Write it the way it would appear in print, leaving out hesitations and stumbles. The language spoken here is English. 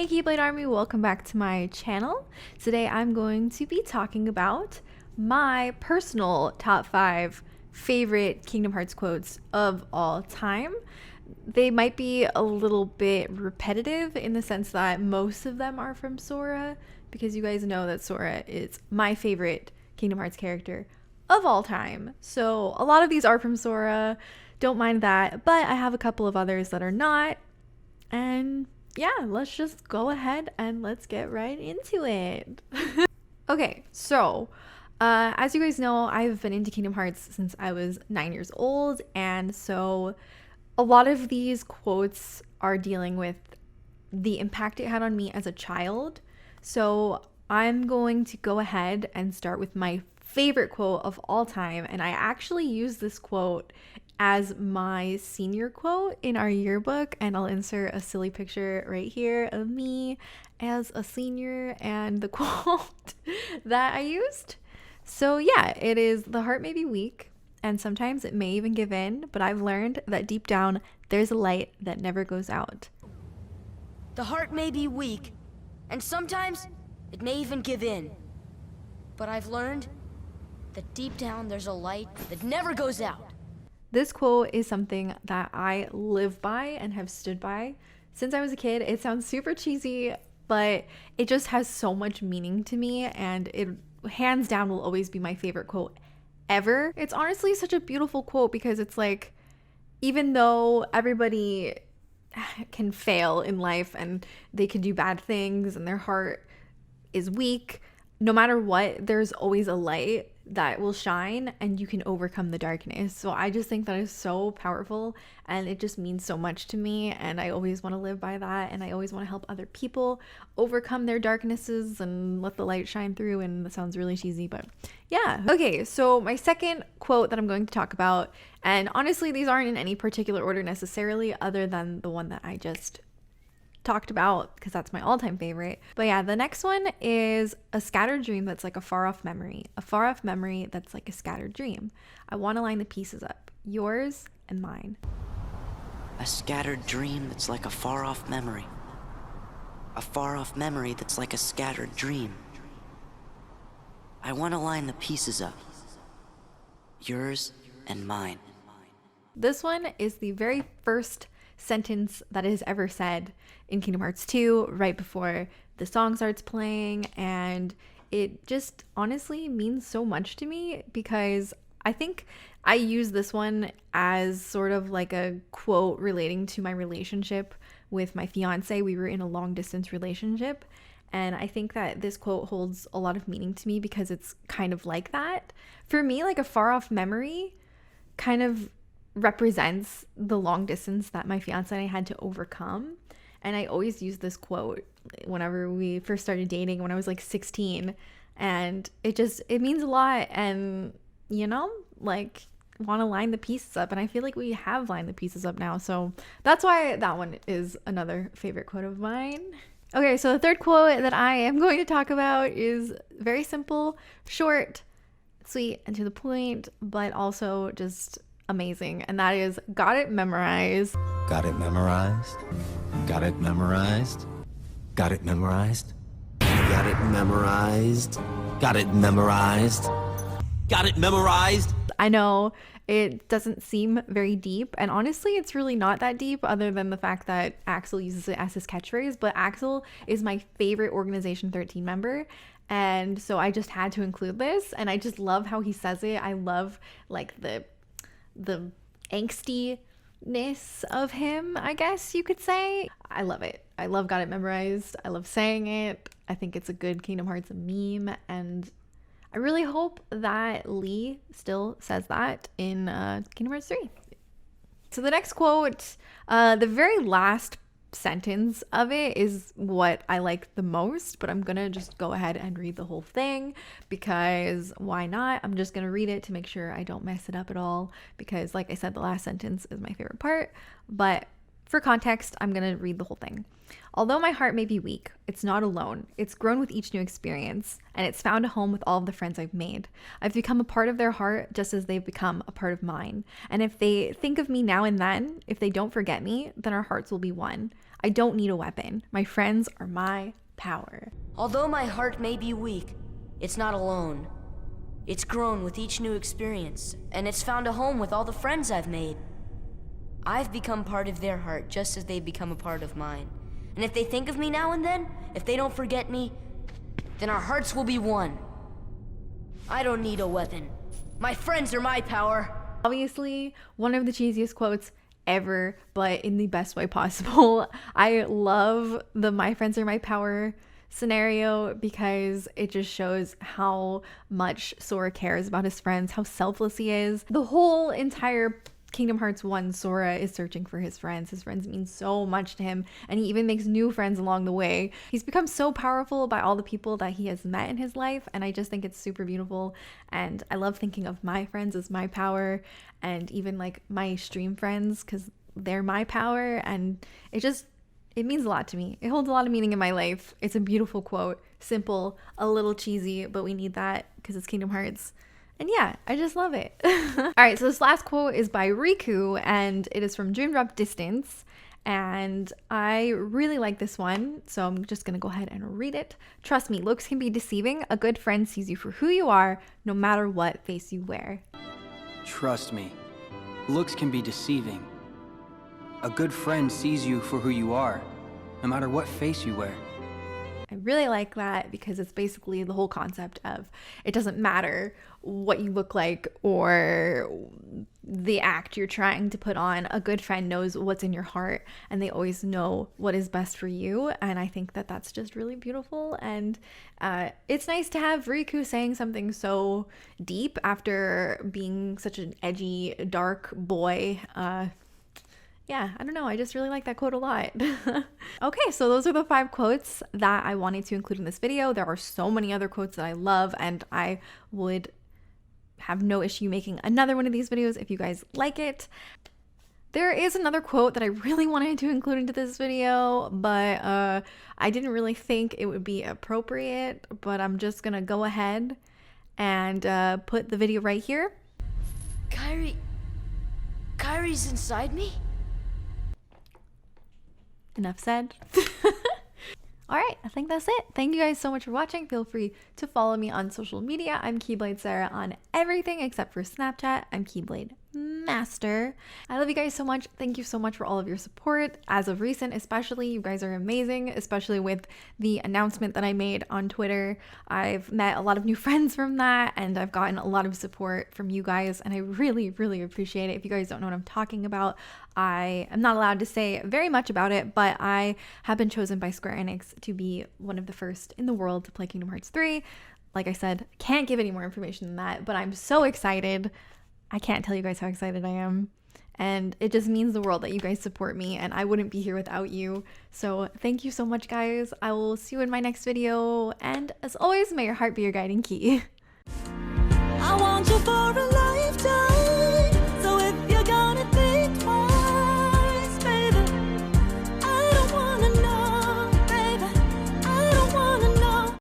Hey Keyblade Army, welcome back to my channel. Today I'm going to be talking about my personal top 5 favorite Kingdom Hearts quotes of all time. They might be a little bit repetitive in the sense that most of them are from Sora, because you guys know that Sora is my favorite Kingdom Hearts character of all time. So a lot of these are from Sora, don't mind that, but I have a couple of others that are not. And yeah, let's just go ahead and let's get right into it. Okay, so as you guys know, I've been into Kingdom Hearts since I was 9 years old, and so a lot of these quotes are dealing with the impact it had on me as a child. So I'm going to go ahead and start with my favorite quote of all time, and I actually use this quote as my senior quote in our yearbook, and I'll insert a silly picture right here of me as a senior and the quote that I used. So yeah, it is: the heart may be weak and sometimes it may even give in, but I've learned that deep down there's a light that never goes out. The heart may be weak and sometimes it may even give in, but I've learned that deep down there's a light that never goes out. This quote is something that I live by and have stood by since I was a kid. It sounds super cheesy, but it just has so much meaning to me, and it hands down will always be my favorite quote ever. It's honestly such a beautiful quote because it's like, even though everybody can fail in life and they can do bad things and their heart is weak, no matter what, there's always a light that will shine and you can overcome the darkness. So I just think that is so powerful, and it just means so much to me, and I always want to live by that, and I always want to help other people overcome their darknesses and let the light shine through. And that sounds really cheesy, but yeah. Okay, so my second quote that I'm going to talk about, and honestly these aren't in any particular order necessarily other than the one that I just talked about, because that's my all-time favorite. But yeah, the next one is: a scattered dream that's like a far-off memory. A far-off memory that's like a scattered dream. I want to line the pieces up, yours and mine. A scattered dream that's like a far-off memory. A far-off memory that's like a scattered dream. I want to line the pieces up, yours and mine. This one is the very first sentence that is ever said in Kingdom Hearts 2 right before the song starts playing, and it just honestly means so much to me because I think I use this one as sort of like a quote relating to my relationship with my fiance. We were in a long distance relationship, and I think that this quote holds a lot of meaning to me because it's kind of like that. For me, like, a far off memory kind of represents the long distance that my fiance and I had to overcome. And I always use this quote whenever we first started dating when I was like 16, and it means a lot. And like, want to line the pieces up, and I feel like we have lined the pieces up now, so that's why that one is another favorite quote of mine. Okay, so the third quote that I am going to talk about is very simple, short, sweet, and to the point, but also just amazing, and that is: got it memorized. Got it memorized. Got it memorized. Got it memorized. Got it memorized. Got it memorized. Got it memorized. I know it doesn't seem very deep, and honestly it's really not that deep, other than the fact that Axel uses it as his catchphrase. But Axel is my favorite Organization 13 member, and so I just had to include this, and I just love how he says it. I love like the angstiness of him, I guess you could say. I love it. I love got it memorized. I love saying it. I think it's a good Kingdom Hearts meme, and I really hope that Lee still says that in Kingdom Hearts 3. So the next quote, the very last sentence of it is what I like the most, but I'm gonna just go ahead and read the whole thing because why not? I'm just gonna read it to make sure I don't mess it up at all, because like I said, the last sentence is my favorite part. But for context, I'm gonna read the whole thing. Although my heart may be weak, it's not alone. It's grown with each new experience, and it's found a home with all of the friends I've made. I've become a part of their heart just as they've become a part of mine. And if they think of me now and then, if they don't forget me, then our hearts will be one. I don't need a weapon. My friends are my power. Although my heart may be weak, it's not alone. It's grown with each new experience, and it's found a home with all the friends I've made. I've become part of their heart just as they've become a part of mine. And if they think of me now and then, if they don't forget me, then our hearts will be one. I don't need a weapon. My friends are my power. Obviously, one of the cheesiest quotes ever, but in the best way possible. I love the "my friends are my power" scenario because it just shows how much Sora cares about his friends, how selfless he is. The whole entire Kingdom Hearts 1, Sora is searching for his friends. His friends mean so much to him, and he even makes new friends along the way. He's become so powerful by all the people that he has met in his life, and I just think it's super beautiful. And I love thinking of my friends as my power, and even like my stream friends, because they're my power, and it means a lot to me. It holds a lot of meaning in my life. It's a beautiful quote, simple, a little cheesy, but we need that because it's Kingdom Hearts. And yeah, I just love it. All right, so this last quote is by Riku, and it is from Dream Drop Distance. And I really like this one, so I'm just gonna go ahead and read it. Trust me, looks can be deceiving. A good friend sees you for who you are, no matter what face you wear. Trust me, looks can be deceiving. A good friend sees you for who you are, no matter what face you wear. I really like that because it's basically the whole concept of it doesn't matter what you look like or the act you're trying to put on. A good friend knows what's in your heart, and they always know what is best for you. And I think that that's just really beautiful. And it's nice to have Riku saying something so deep after being such an edgy, dark boy. Yeah, I don't know. I just really like that quote a lot. Okay, so those are the 5 quotes that I wanted to include in this video. There are so many other quotes that I love, and I would have no issue making another one of these videos if you guys like it. There is another quote that I really wanted to include into this video, but I didn't really think it would be appropriate, but I'm just gonna go ahead and put the video right here. Kyrie's inside me? Enough said. All right, I think that's it. Thank you guys so much for watching. Feel free to follow me on social media. I'm Keyblade Sarah on everything except for Snapchat. I'm Keyblade Master. I love you guys so much. Thank you so much for all of your support. As of recent, especially, you guys are amazing, especially with the announcement that I made on Twitter. I've met a lot of new friends from that, and I've gotten a lot of support from you guys, and I really, really appreciate it. If you guys don't know what I'm talking about, I am not allowed to say very much about it, but I have been chosen by Square Enix to be one of the first in the world to play Kingdom Hearts 3. Like I said, can't give any more information than that, but I'm so excited. I can't tell you guys how excited I am. And it just means the world that you guys support me, and I wouldn't be here without you. So thank you so much, guys. I will see you in my next video. And as always, may your heart be your guiding key. I want you for a life.